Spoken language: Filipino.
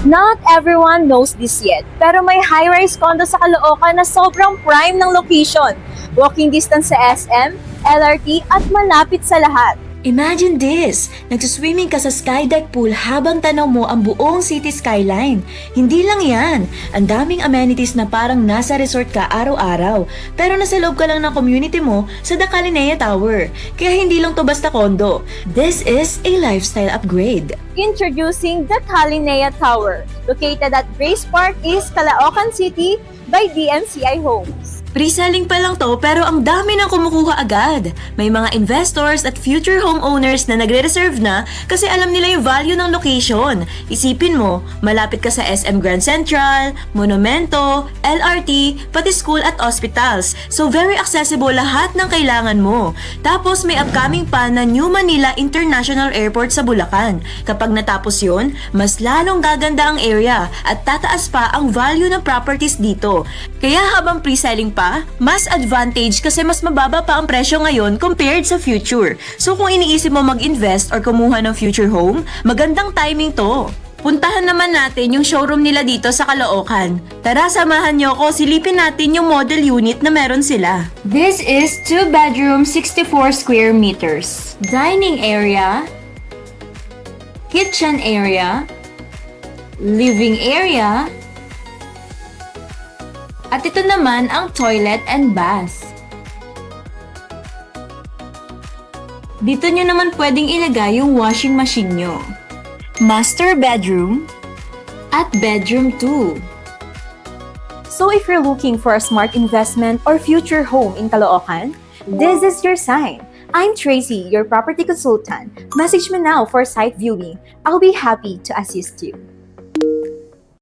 Not everyone knows this yet, pero may high-rise condo sa Caloocan na sobrang prime ng location. Walking distance sa SM, LRT at malapit sa lahat. Imagine this! Nagsiswimming ka sa skydeck pool habang tanaw mo ang buong city skyline. Hindi lang yan. Ang daming amenities na parang nasa resort ka araw-araw. Pero nasa loob ka lang ng community mo sa The Calinea Tower. Kaya hindi lang to basta condo. This is a lifestyle upgrade. Introducing the Calinea Tower, located at Grace Park East, Caloocan City by DMCI Homes. Pre-selling pa lang to pero ang dami nang kumukuha agad. May mga investors at future homeowners na nagre-reserve na kasi alam nila yung value ng location. Isipin mo, malapit ka sa SM Grand Central, Monumento, LRT, pati school at hospitals. So very accessible lahat ng kailangan mo. Tapos may upcoming pa na New Manila International Airport sa Bulacan. Kapag natapos yun, mas lalong gaganda ang area at tataas pa ang value ng properties dito. Kaya habang pre-selling pa, mas advantage kasi mas mababa pa ang presyo ngayon compared sa future. So kung iniisip mo mag-invest or kumuha ng future home, magandang timing to. Puntahan naman natin yung showroom nila dito sa Caloocan. Tara, samahan niyo ako, silipin natin yung model unit na meron sila. This is 2-bedroom, 64 square meters. Dining area, kitchen area, living area, at ito naman ang toilet and bath. Dito nyo naman pwedeng ilagay yung washing machine nyo. Master bedroom at bedroom 2. So if you're looking for a smart investment or future home in Caloocan, this is your sign. I'm Tracy, your property consultant. Message me now for site viewing. I'll be happy to assist you.